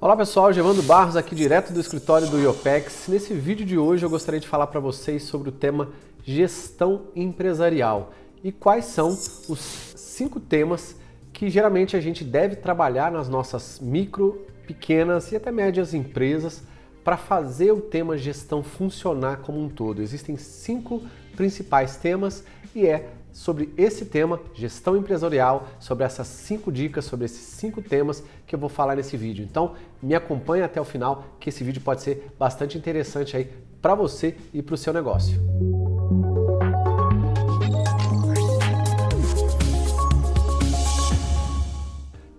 Olá pessoal, Gervando Barros aqui direto do escritório do IOPEX. Nesse vídeo de hoje eu gostaria de falar para vocês sobre o tema gestão empresarial e quais são os 5 temas que geralmente a gente deve trabalhar nas nossas micro, pequenas e até médias empresas para fazer o tema gestão funcionar como um todo. Existem 5 principais temas e é sobre esse tema, gestão empresarial, sobre essas 5 dicas, sobre esses 5 temas que eu vou falar nesse vídeo. Então, me acompanhe até o final, que esse vídeo pode ser bastante interessante aí para você e para o seu negócio.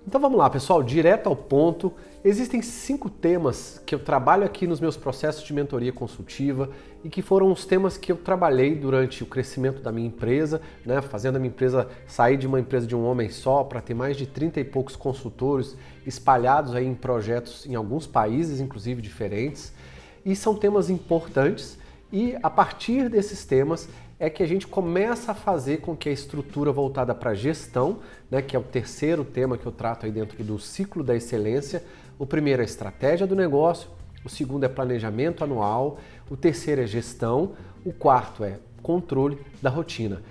Então vamos lá, pessoal, direto ao ponto. Existem 5 temas que eu trabalho aqui nos meus processos de mentoria consultiva e que foram os temas que eu trabalhei durante o crescimento da minha empresa, né, fazendo a minha empresa sair de uma empresa de um homem só para ter mais de 30 e poucos consultores espalhados aí em projetos em alguns países, inclusive diferentes. E são temas importantes e a partir desses temas é que a gente começa a fazer com que a estrutura voltada para a gestão, né, que é o terceiro tema que eu trato aí dentro do ciclo da excelência. O primeiro é a estratégia do negócio, o segundo é planejamento anual, o terceiro é gestão, o quarto é controle da rotina.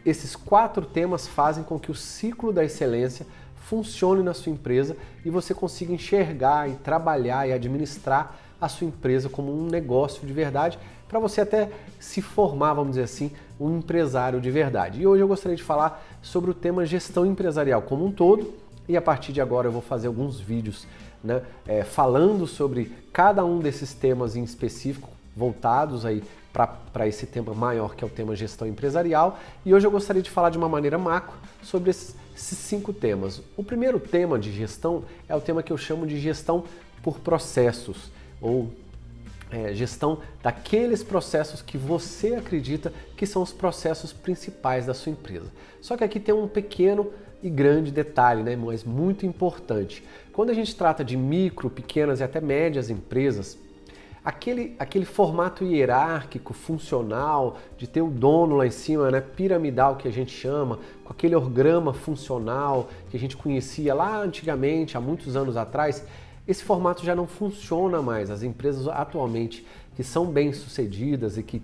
Esses 4 temas fazem com que o ciclo da excelência funcione na sua empresa e você consiga enxergar e trabalhar e administrar a sua empresa como um negócio de verdade, para você até se formar, vamos dizer assim, um empresário de verdade. E hoje eu gostaria de falar sobre o tema gestão empresarial como um todo e a partir de agora eu vou fazer alguns vídeos, né, falando sobre cada um desses temas em específico, voltados aí para esse tema maior que é o tema gestão empresarial. E hoje eu gostaria de falar de uma maneira macro sobre esses 5 temas. O primeiro tema de gestão é o tema que eu chamo de gestão por processos, ou gestão daqueles processos que você acredita que são os processos principais da sua empresa. Só que aqui tem um pequeno e grande detalhe, né, mas muito importante. Quando a gente trata de micro, pequenas e até médias empresas, aquele formato hierárquico, funcional, de ter o dono lá em cima, né, piramidal que a gente chama, com aquele organograma funcional que a gente conhecia lá antigamente, há muitos anos atrás, esse formato já não funciona mais. As empresas atualmente que são bem-sucedidas e que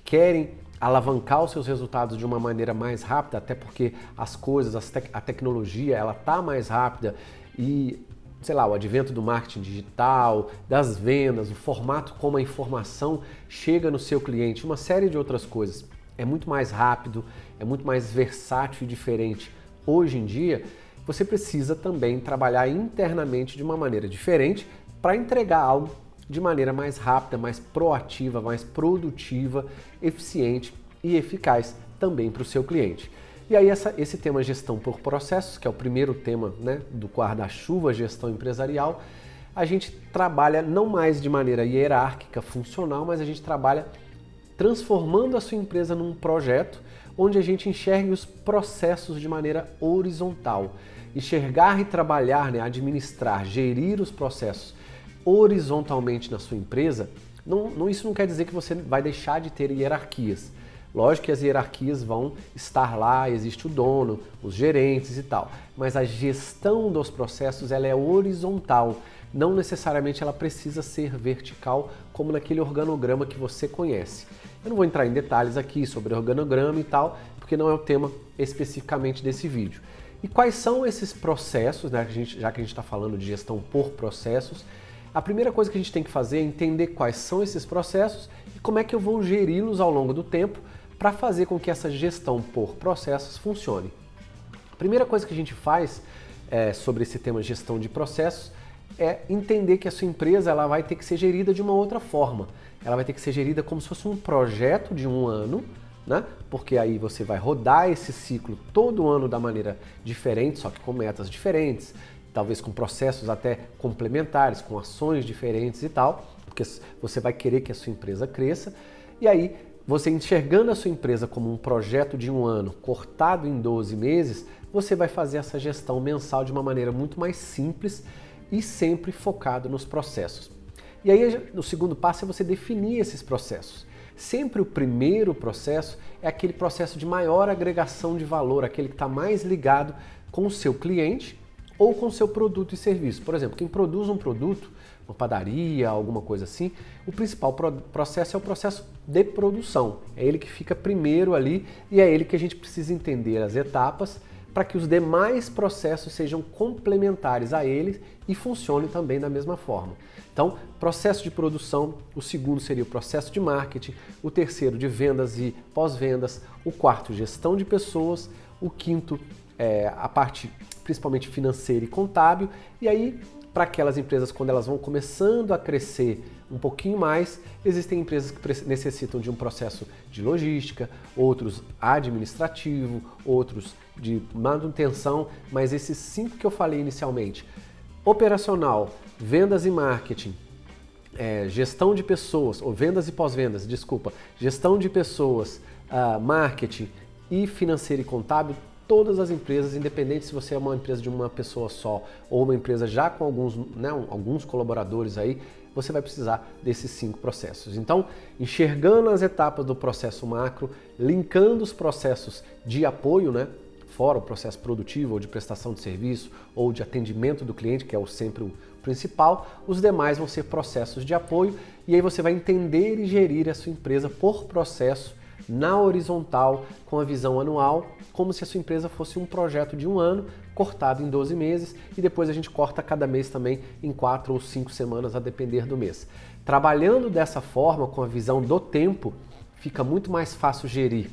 querem alavancar os seus resultados de uma maneira mais rápida, até porque as coisas, a tecnologia, ela está mais rápida e, sei lá, o advento do marketing digital, das vendas, o formato como a informação chega no seu cliente, uma série de outras coisas. É muito mais rápido, é muito mais versátil e diferente. Hoje em dia, você precisa também trabalhar internamente de uma maneira diferente para entregar algo de maneira mais rápida, mais proativa, mais produtiva, eficiente e eficaz também para o seu cliente. E aí esse tema gestão por processos, que é o primeiro tema, né, do guarda-chuva gestão empresarial, a gente trabalha não mais de maneira hierárquica, funcional, mas a gente trabalha transformando a sua empresa num projeto onde a gente enxergue os processos de maneira horizontal. Enxergar e trabalhar, né, administrar, gerir os processos horizontalmente na sua empresa, isso não quer dizer que você vai deixar de ter hierarquias. Lógico que as hierarquias vão estar lá, existe o dono, os gerentes e tal, mas a gestão dos processos ela é horizontal, não necessariamente ela precisa ser vertical como naquele organograma que você conhece. Eu não vou entrar em detalhes aqui sobre organograma e tal, porque não é o tema especificamente desse vídeo. E quais são esses processos, né, já que a gente está falando de gestão por processos? A primeira coisa que a gente tem que fazer é entender quais são esses processos e como é que eu vou geri-los ao longo do tempo para fazer com que essa gestão por processos funcione. A primeira coisa que a gente faz sobre esse tema gestão de processos é entender que a sua empresa ela vai ter que ser gerida de uma outra forma. Ela vai ter que ser gerida como se fosse um projeto de um ano, né? Porque aí você vai rodar esse ciclo todo ano da maneira diferente, só que com metas diferentes, talvez com processos até complementares, com ações diferentes e tal, porque você vai querer que a sua empresa cresça. E aí, você enxergando a sua empresa como um projeto de um ano, cortado em 12 meses, você vai fazer essa gestão mensal de uma maneira muito mais simples e sempre focado nos processos. E aí, o segundo passo é você definir esses processos. Sempre o primeiro processo é aquele processo de maior agregação de valor, aquele que está mais ligado com o seu cliente ou com seu produto e serviço. Por exemplo, quem produz um produto, uma padaria, alguma coisa assim, o principal processo é o processo de produção. É ele que fica primeiro ali e é ele que a gente precisa entender as etapas para que os demais processos sejam complementares a ele e funcionem também da mesma forma. Então, processo de produção, o segundo seria o processo de marketing, o terceiro de vendas e pós-vendas, o quarto gestão de pessoas, o quinto a parte principalmente financeira e contábil, e aí para aquelas empresas quando elas vão começando a crescer um pouquinho mais, existem empresas que necessitam de um processo de logística, outros administrativo, outros de manutenção, mas esses 5 que eu falei inicialmente, operacional, vendas e marketing, gestão de pessoas, ou vendas e pós-vendas, desculpa, gestão de pessoas, marketing e financeiro e contábil, todas as empresas, independente se você é uma empresa de uma pessoa só ou uma empresa já com alguns colaboradores aí, você vai precisar desses 5 processos. Então, enxergando as etapas do processo macro, linkando os processos de apoio, fora o processo produtivo ou de prestação de serviço ou de atendimento do cliente, que é sempre o principal, os demais vão ser processos de apoio e aí você vai entender e gerir a sua empresa por processo na horizontal, com a visão anual, como se a sua empresa fosse um projeto de um ano, cortado em 12 meses, e depois a gente corta cada mês também em 4 ou 5 semanas, a depender do mês. Trabalhando dessa forma, com a visão do tempo, fica muito mais fácil gerir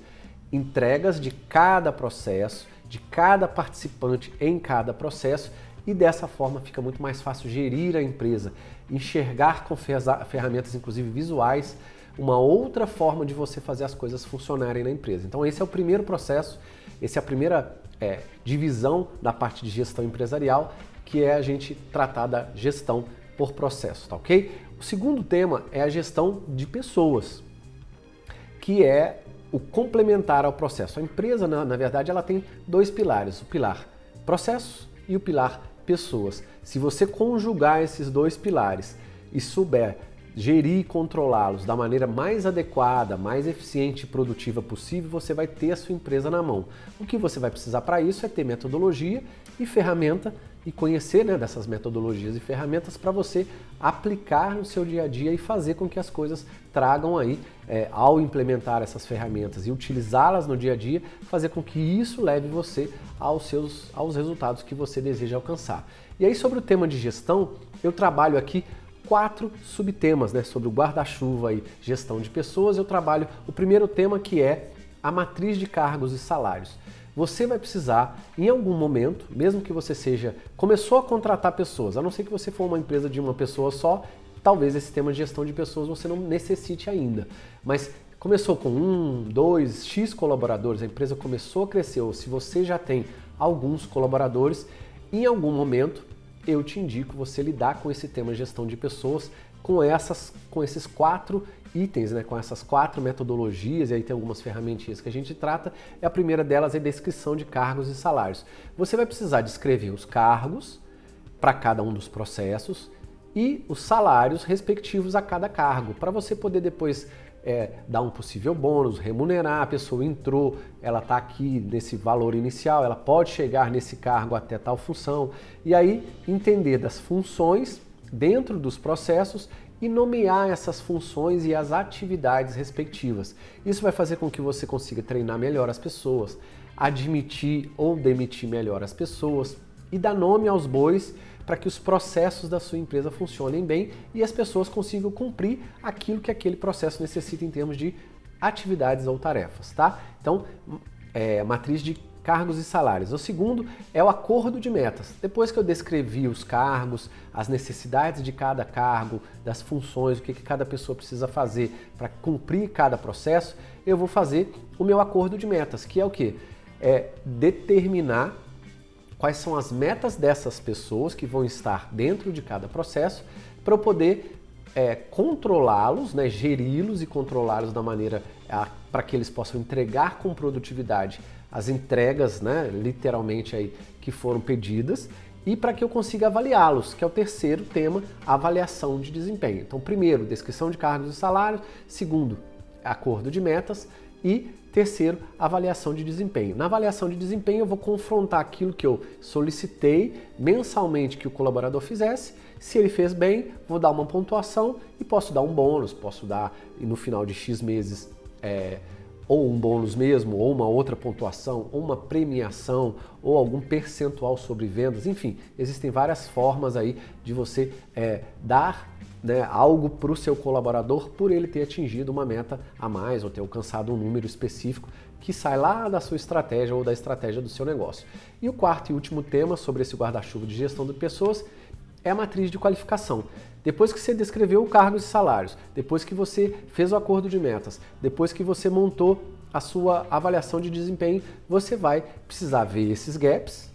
entregas de cada processo, de cada participante em cada processo, e dessa forma fica muito mais fácil gerir a empresa, enxergar com ferramentas, inclusive visuais, uma outra forma de você fazer as coisas funcionarem na empresa. Então esse é o primeiro processo, essa é a primeira divisão da parte de gestão empresarial, que é a gente tratar da gestão por processo, tá ok? O segundo tema é a gestão de pessoas, que é o complementar ao processo. A empresa, na verdade, ela tem 2 pilares, o pilar processos e o pilar pessoas. Se você conjugar esses 2 pilares e souber gerir e controlá-los da maneira mais adequada, mais eficiente e produtiva possível, você vai ter a sua empresa na mão. O que você vai precisar para isso é ter metodologia e ferramenta e conhecer dessas metodologias e ferramentas para você aplicar no seu dia a dia e fazer com que as coisas tragam aí, ao implementar essas ferramentas e utilizá-las no dia a dia, fazer com que isso leve você aos resultados que você deseja alcançar. E aí sobre o tema de gestão, eu trabalho aqui 4 subtemas, sobre o guarda-chuva e gestão de pessoas. Eu trabalho o primeiro tema, que é a matriz de cargos e salários. Você vai precisar, em algum momento, mesmo que você começou a contratar pessoas, a não ser que você for uma empresa de uma pessoa só, talvez esse tema de gestão de pessoas você não necessite ainda. Mas começou com 1, 2, X colaboradores, a empresa começou a crescer, ou se você já tem alguns colaboradores, em algum momento eu te indico você lidar com esse tema de gestão de pessoas, com esses 4 itens, com essas 4 metodologias, e aí tem algumas ferramentinhas que a gente trata. A primeira delas é a descrição de cargos e salários. Você vai precisar descrever os cargos para cada um dos processos e os salários respectivos a cada cargo, para você poder depois dar um possível bônus, remunerar, a pessoa entrou, ela está aqui nesse valor inicial, ela pode chegar nesse cargo até tal função, e aí entender das funções dentro dos processos e nomear essas funções e as atividades respectivas. Isso vai fazer com que você consiga treinar melhor as pessoas, admitir ou demitir melhor as pessoas e dar nome aos bois para que os processos da sua empresa funcionem bem e as pessoas consigam cumprir aquilo que aquele processo necessita em termos de atividades ou tarefas, tá? Então, matriz de cargos e salários. O segundo é o acordo de metas. Depois que eu descrevi os cargos, as necessidades de cada cargo, das funções, o que cada pessoa precisa fazer para cumprir cada processo, eu vou fazer o meu acordo de metas, que é o quê? É determinar quais são as metas dessas pessoas que vão estar dentro de cada processo para eu poder controlá-los, geri-los e controlá-los da maneira para que eles possam entregar com produtividade as entregas, literalmente aí, que foram pedidas, e para que eu consiga avaliá-los, que é o terceiro tema, avaliação de desempenho. Então, primeiro, descrição de cargos e salários, segundo, acordo de metas, E terceiro, avaliação de desempenho. Na avaliação de desempenho eu vou confrontar aquilo que eu solicitei mensalmente que o colaborador fizesse. Se ele fez bem, vou dar uma pontuação e posso dar um bônus, posso dar no final de X meses ou um bônus mesmo, ou uma outra pontuação, ou uma premiação, ou algum percentual sobre vendas. Enfim, existem várias formas aí de você dar algo para o seu colaborador por ele ter atingido uma meta a mais ou ter alcançado um número específico que sai lá da sua estratégia ou da estratégia do seu negócio. E o quarto e último tema sobre esse guarda-chuva de gestão de pessoas é a matriz de qualificação. Depois que você descreveu cargos e salários, depois que você fez o acordo de metas, depois que você montou a sua avaliação de desempenho, você vai precisar ver esses gaps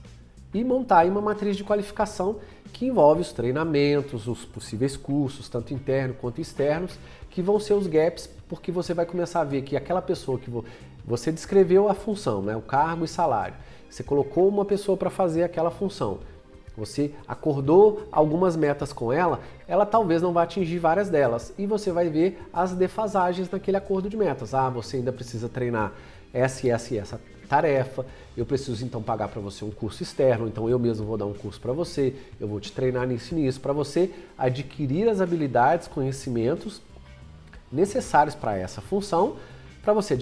e montar aí uma matriz de qualificação que envolve os treinamentos, os possíveis cursos, tanto internos quanto externos, que vão ser os gaps, porque você vai começar a ver que aquela pessoa que você descreveu a função, o cargo e salário, você colocou uma pessoa para fazer aquela função, você acordou algumas metas com ela, ela talvez não vá atingir várias delas e você vai ver as defasagens naquele acordo de metas. Você ainda precisa treinar essa e essa e essa tarefa, eu preciso então pagar para você um curso externo, então eu mesmo vou dar um curso para você, eu vou te treinar nisso e nisso, para você adquirir as habilidades, conhecimentos necessários para essa função, para você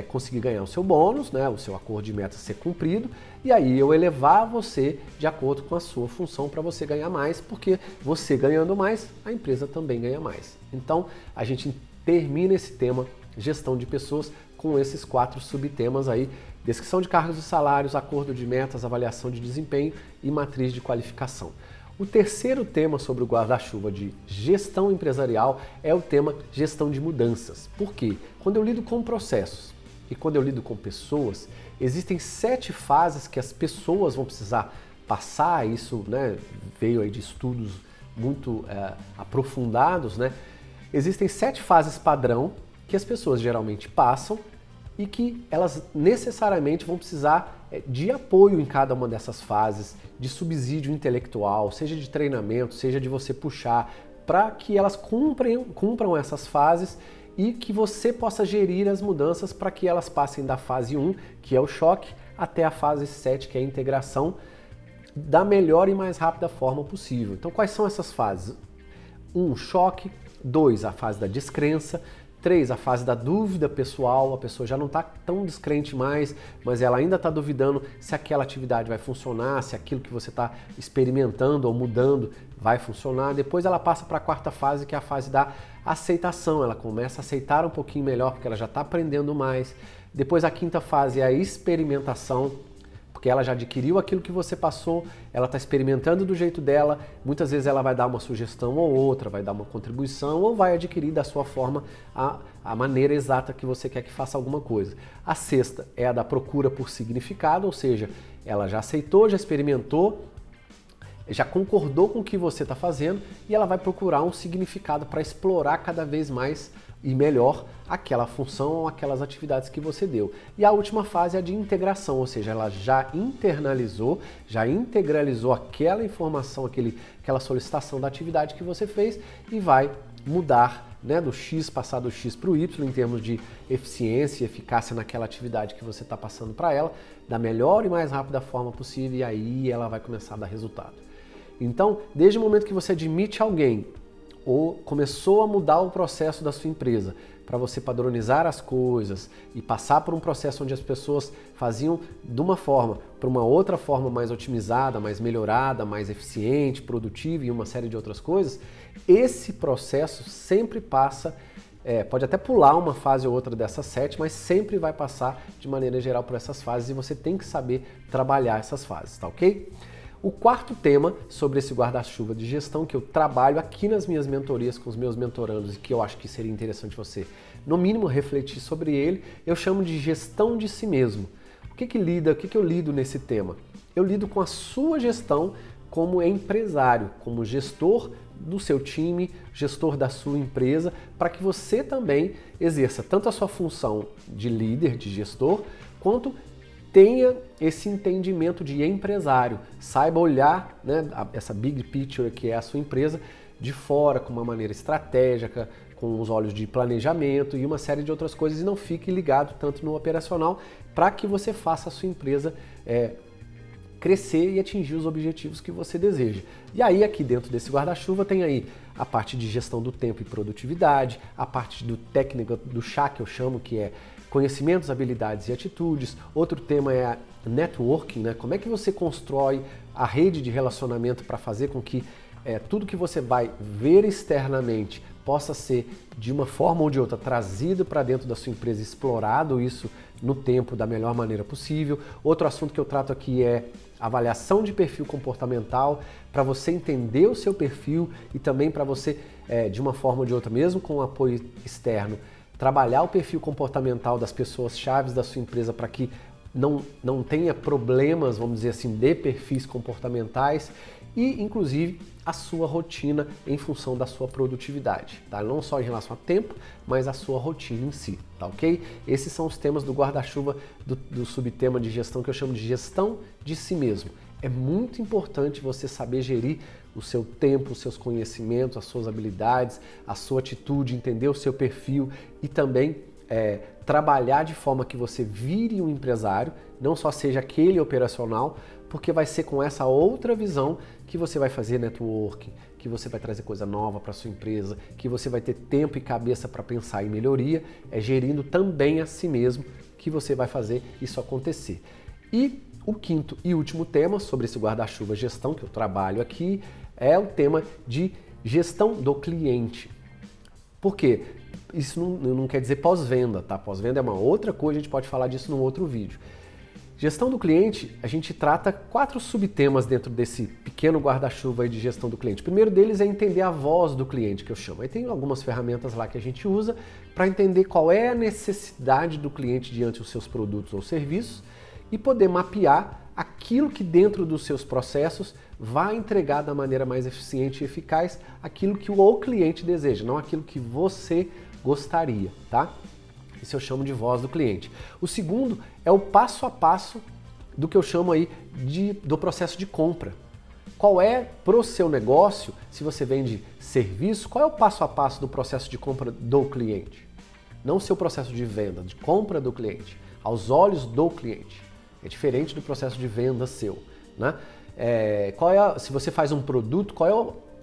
conseguir ganhar o seu bônus, o seu acordo de metas ser cumprido, e aí eu elevar você de acordo com a sua função para você ganhar mais, porque você ganhando mais, a empresa também ganha mais. Então, a gente termina esse tema, gestão de pessoas, com esses 4 subtemas aí: descrição de cargos e salários, acordo de metas, avaliação de desempenho e matriz de qualificação. O terceiro tema sobre o guarda-chuva de gestão empresarial é o tema gestão de mudanças. Por quê? Quando eu lido com processos e quando eu lido com pessoas, existem 7 fases que as pessoas vão precisar passar. Isso veio aí de estudos muito aprofundados. Existem 7 fases padrão que as pessoas geralmente passam e que elas necessariamente vão precisar de apoio em cada uma dessas fases, de subsídio intelectual, seja de treinamento, seja de você puxar, para que elas cumpram essas fases e que você possa gerir as mudanças para que elas passem da fase 1, que é o choque, até a fase 7, que é a integração, da melhor e mais rápida forma possível. Então, quais são essas fases? 1, choque. 2, a fase da descrença. 3, a fase da dúvida pessoal, a pessoa já não está tão descrente mais, mas ela ainda está duvidando se aquela atividade vai funcionar, se aquilo que você está experimentando ou mudando vai funcionar. Depois ela passa para a 4ª fase, que é a fase da aceitação. Ela começa a aceitar um pouquinho melhor, porque ela já está aprendendo mais. Depois a 5ª fase é a experimentação, porque ela já adquiriu aquilo que você passou, ela está experimentando do jeito dela, muitas vezes ela vai dar uma sugestão ou outra, vai dar uma contribuição ou vai adquirir da sua forma a maneira exata que você quer que faça alguma coisa. A 6ª é a da procura por significado, ou seja, ela já aceitou, já experimentou, já concordou com o que você está fazendo e ela vai procurar um significado para explorar cada vez mais e melhor aquela função ou aquelas atividades que você deu. E a última fase é a de integração, ou seja, ela já internalizou, já integralizou aquela informação, aquela solicitação da atividade que você fez e vai mudar do X, passar do X para o Y em termos de eficiência e eficácia naquela atividade que você está passando para ela, da melhor e mais rápida forma possível, e aí ela vai começar a dar resultado. Então, desde o momento que você admite alguém ou começou a mudar o processo da sua empresa para você padronizar as coisas e passar por um processo onde as pessoas faziam de uma forma para uma outra forma mais otimizada, mais melhorada, mais eficiente, produtiva e uma série de outras coisas, esse processo sempre passa, pode até pular uma fase ou outra dessas 7, mas sempre vai passar de maneira geral por essas fases e você tem que saber trabalhar essas fases, tá ok? O 4º tema sobre esse guarda-chuva de gestão que eu trabalho aqui nas minhas mentorias com os meus mentorandos e que eu acho que seria interessante você, no mínimo, refletir sobre ele, eu chamo de gestão de si mesmo. O que eu lido nesse tema? Eu lido com a sua gestão como empresário, como gestor do seu time, gestor da sua empresa, para que você também exerça tanto a sua função de líder, de gestor, quanto tenha esse entendimento de empresário, saiba olhar essa big picture que é a sua empresa de fora, com uma maneira estratégica, com os olhos de planejamento e uma série de outras coisas, e não fique ligado tanto no operacional para que você faça a sua empresa crescer e atingir os objetivos que você deseja. E aí aqui dentro desse guarda-chuva tem aí a parte de gestão do tempo e produtividade, a parte do técnica do chá que eu chamo, que é conhecimentos, habilidades e atitudes. Outro tema é a networking, né? Como é que você constrói a rede de relacionamento para fazer com que tudo que você vai ver externamente possa ser, de uma forma ou de outra, trazido para dentro da sua empresa, explorado isso no tempo da melhor maneira possível. Outro assunto que eu trato aqui é avaliação de perfil comportamental, para você entender o seu perfil e também para você, de uma forma ou de outra, mesmo com o apoio externo, trabalhar o perfil comportamental das pessoas chaves da sua empresa para que não tenha problemas, vamos dizer assim, de perfis comportamentais e, inclusive, a sua rotina em função da sua produtividade, tá? Não só em relação a tempo, mas a sua rotina em si, tá ok? Esses são os temas do guarda-chuva do subtema de gestão que eu chamo de gestão de si mesmo. É muito importante você saber gerir o seu tempo, os seus conhecimentos, as suas habilidades, a sua atitude, entender o seu perfil e também trabalhar de forma que você vire um empresário, não só seja aquele operacional, porque vai ser com essa outra visão que você vai fazer networking, que você vai trazer coisa nova para sua empresa, que você vai ter tempo e cabeça para pensar em melhoria, gerindo também a si mesmo que você vai fazer isso acontecer. E o quinto e último tema sobre esse guarda-chuva gestão que eu trabalho aqui é o tema de gestão do cliente. Por quê? Isso não quer dizer pós-venda, tá? Pós-venda é uma outra coisa, a gente pode falar disso num outro vídeo. Gestão do cliente, a gente trata 4 subtemas dentro desse pequeno guarda-chuva aí de gestão do cliente. O primeiro deles é entender a voz do cliente, que eu chamo. Aí tem algumas ferramentas lá que a gente usa para entender qual é a necessidade do cliente diante dos seus produtos ou serviços e poder mapear aquilo que dentro dos seus processos vai entregar da maneira mais eficiente e eficaz aquilo que o cliente deseja, não aquilo que você gostaria, tá? Isso eu chamo de voz do cliente. O segundo é o passo a passo do que eu chamo aí do processo de compra. Qual é pro seu negócio, se você vende serviço, qual é o passo a passo do processo de compra do cliente? Não o seu processo de venda, de compra do cliente, aos olhos do cliente. É diferente do processo de venda seu, né? Se você faz um produto, qual é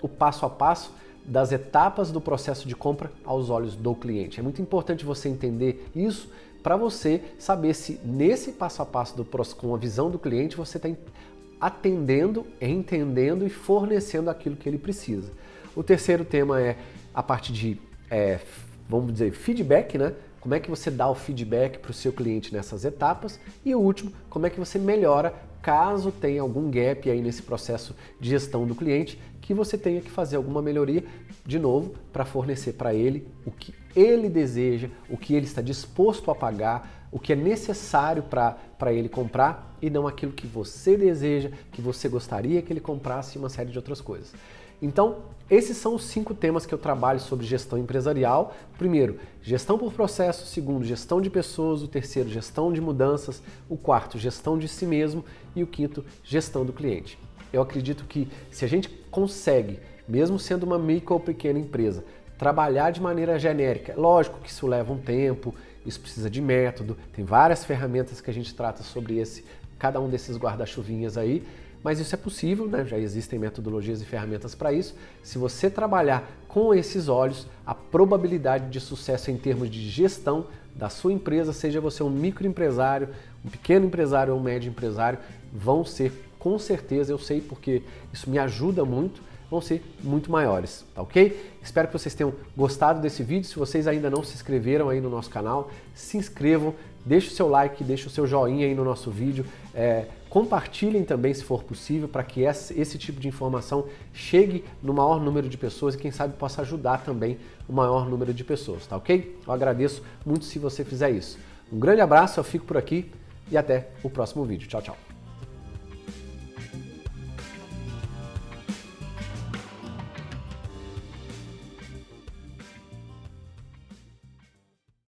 o passo a passo das etapas do processo de compra aos olhos do cliente? É muito importante você entender isso para você saber se nesse passo a passo com a visão do cliente você está atendendo, entendendo e fornecendo aquilo que ele precisa. O terceiro tema é a parte de, vamos dizer, feedback, né? Como é que você dá o feedback para o seu cliente nessas etapas? E o último, como é que você melhora caso tenha algum gap aí nesse processo de gestão do cliente, que você tenha que fazer alguma melhoria, de novo, para fornecer para ele o que ele deseja, o que ele está disposto a pagar, o que é necessário para ele comprar e não aquilo que você deseja, que você gostaria que ele comprasse e uma série de outras coisas. Então, esses são os 5 temas que eu trabalho sobre gestão empresarial. Primeiro, gestão por processo. Segundo, gestão de pessoas. O terceiro, gestão de mudanças. O quarto, gestão de si mesmo. E o quinto, gestão do cliente. Eu acredito que se a gente consegue, mesmo sendo uma micro ou pequena empresa, trabalhar de maneira genérica, lógico que isso leva um tempo, isso precisa de método, tem várias ferramentas que a gente trata sobre cada um desses guarda-chuvinhas aí, mas isso é possível, né? Já existem metodologias e ferramentas para isso. Se você trabalhar com esses olhos, a probabilidade de sucesso em termos de gestão da sua empresa, seja você um microempresário, um pequeno empresário ou um médio empresário, vão ser, com certeza, eu sei porque isso me ajuda muito, vão ser muito maiores, tá ok? Espero que vocês tenham gostado desse vídeo. Se vocês ainda não se inscreveram aí no nosso canal, se inscrevam, deixe o seu like, deixe o seu joinha aí no nosso vídeo, compartilhem também se for possível para que esse tipo de informação chegue no maior número de pessoas e quem sabe possa ajudar também o maior número de pessoas, tá ok? Eu agradeço muito se você fizer isso. Um grande abraço, eu fico por aqui e até o próximo vídeo. Tchau, tchau.